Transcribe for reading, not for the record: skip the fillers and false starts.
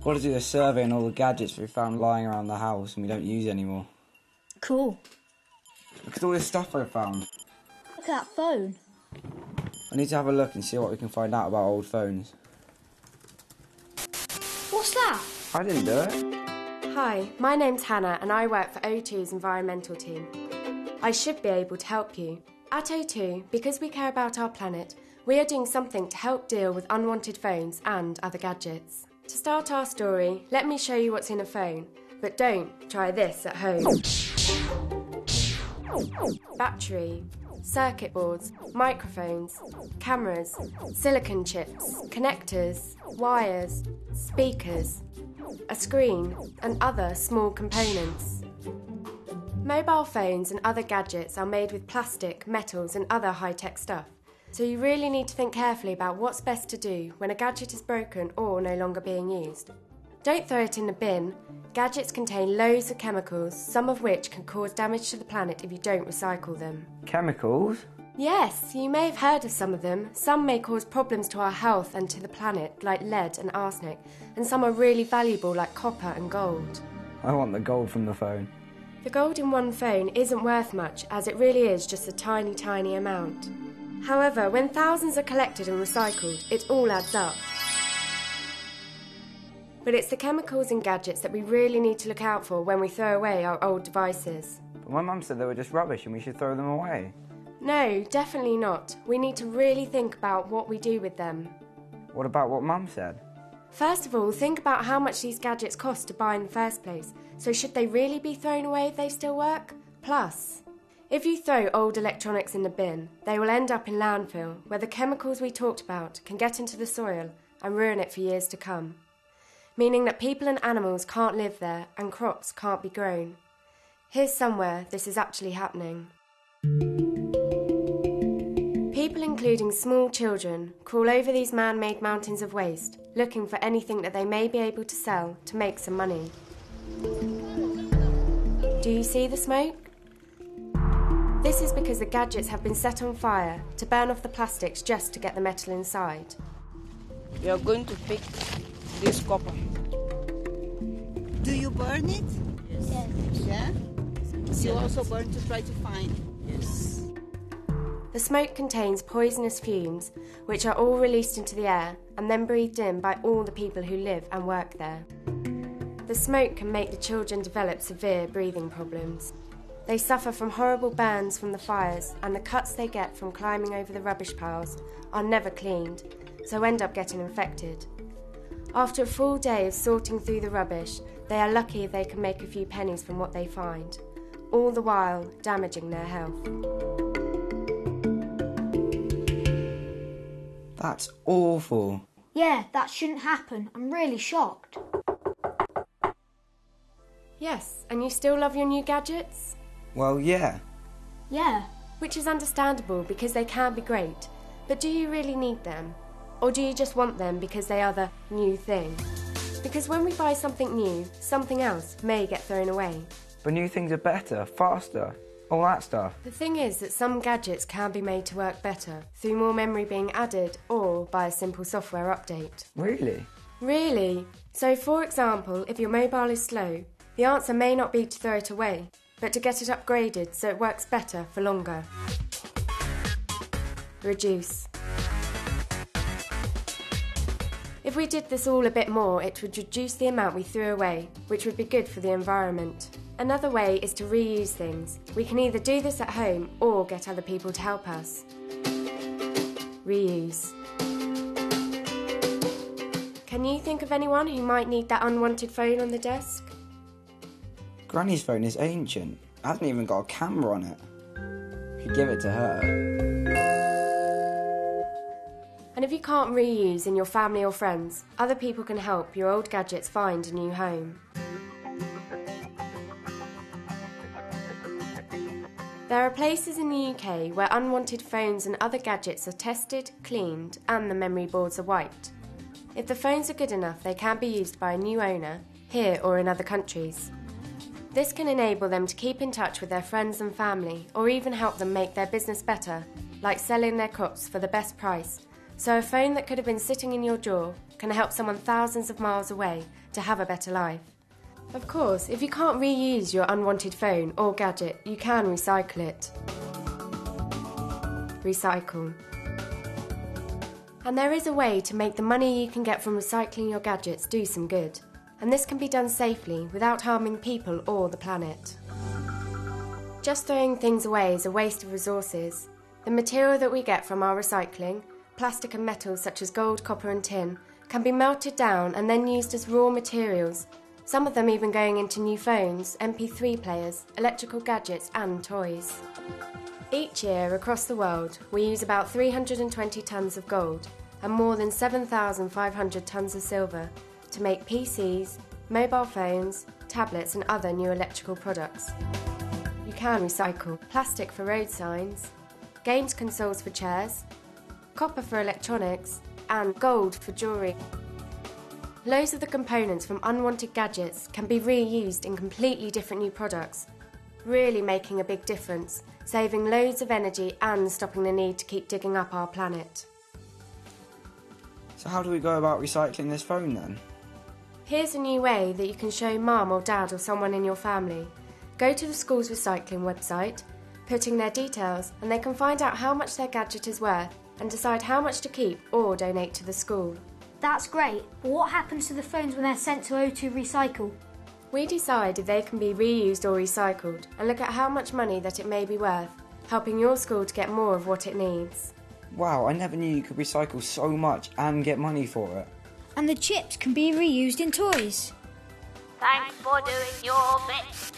Got to do a survey on all the gadgets we found lying around the house and we don't use anymore. Cool. Look at all this stuff I found. Look at that phone. I need to have a look and see what we can find out about old phones. What's that? I didn't do it. Hi, my name's Hannah and I work for O2's environmental team. I should be able to help you. At O2, because we care about our planet, we are doing something to help deal with unwanted phones and other gadgets. To start our story, let me show you what's in a phone, but don't try this at home. Battery, circuit boards, microphones, cameras, silicon chips, connectors, wires, speakers, a screen, and other small components. Mobile phones and other gadgets are made with plastic, metals, and other high-tech stuff. So you really need to think carefully about what's best to do when a gadget is broken or no longer being used. Don't throw it in the bin. Gadgets contain loads of chemicals, some of which can cause damage to the planet if you don't recycle them. Chemicals? Yes, you may have heard of some of them. Some may cause problems to our health and to the planet, like lead and arsenic, and some are really valuable, like copper and gold. I want the gold from the phone. The gold in one phone isn't worth much, as it really is just a tiny, tiny amount. However, when thousands are collected and recycled, it all adds up. But it's the chemicals in gadgets that we really need to look out for when we throw away our old devices. But my mum said they were just rubbish and we should throw them away. No, definitely not. We need to really think about what we do with them. What about what Mum said? First of all, think about how much these gadgets cost to buy in the first place. So should they really be thrown away if they still work? Plus, if you throw old electronics in the bin, they will end up in landfill, where the chemicals we talked about can get into the soil and ruin it for years to come. Meaning that people and animals can't live there and crops can't be grown. Here's somewhere this is actually happening. People, including small children, crawl over these man-made mountains of waste, looking for anything that they may be able to sell to make some money. Do you see the smoke? This is because the gadgets have been set on fire to burn off the plastics just to get the metal inside. We are going to pick this copper. Do you burn it? Yes. Yeah? You also burn to try to find? Yes. The smoke contains poisonous fumes, which are all released into the air and then breathed in by all the people who live and work there. The smoke can make the children develop severe breathing problems. They suffer from horrible burns from the fires, and the cuts they get from climbing over the rubbish piles are never cleaned, so end up getting infected. After a full day of sorting through the rubbish, they are lucky if they can make a few pennies from what they find, all the while damaging their health. That's awful. Yeah, that shouldn't happen. I'm really shocked. Yes, and you still love your new gadgets? Well, yeah. Yeah. Which is understandable because they can be great, but do you really need them? Or do you just want them because they are the new thing? Because when we buy something new, something else may get thrown away. But new things are better, faster, all that stuff. The thing is that some gadgets can be made to work better through more memory being added or by a simple software update. Really? Really? So for example, if your mobile is slow, the answer may not be to throw it away, but to get it upgraded so it works better for longer. Reduce. If we did this all a bit more, it would reduce the amount we threw away, which would be good for the environment. Another way is to reuse things. We can either do this at home or get other people to help us. Reuse. Can you think of anyone who might need that unwanted phone on the desk? Granny's phone is ancient. It hasn't even got a camera on it. You could give it to her. And if you can't reuse in your family or friends, other people can help your old gadgets find a new home. There are places in the UK where unwanted phones and other gadgets are tested, cleaned, and the memory boards are wiped. If the phones are good enough, they can be used by a new owner, here or in other countries. This can enable them to keep in touch with their friends and family, or even help them make their business better, like selling their crops for the best price. So a phone that could have been sitting in your drawer can help someone thousands of miles away to have a better life. Of course, if you can't reuse your unwanted phone or gadget, you can recycle it. Recycle. And there is a way to make the money you can get from recycling your gadgets do some good. And this can be done safely without harming people or the planet. Just throwing things away is a waste of resources. The material that we get from our recycling, plastic and metals such as gold, copper and tin, can be melted down and then used as raw materials, some of them even going into new phones, MP3 players, electrical gadgets and toys. Each year across the world, we use about 320 tonnes of gold and more than 7,500 tonnes of silver to make PCs, mobile phones, tablets and other new electrical products. You can recycle plastic for road signs, games consoles for chairs, copper for electronics and gold for jewellery. Loads of the components from unwanted gadgets can be reused in completely different new products, really making a big difference, saving loads of energy and stopping the need to keep digging up our planet. So how do we go about recycling this phone then? Here's a new way that you can show mum or dad or someone in your family. Go to the school's recycling website, put in their details, and they can find out how much their gadget is worth and decide how much to keep or donate to the school. That's great, but what happens to the phones when they're sent to O2 Recycle? We decide if they can be reused or recycled and look at how much money that it may be worth, helping your school to get more of what it needs. Wow, I never knew you could recycle so much and get money for it. And the chips can be reused in toys. Thanks for doing your bit.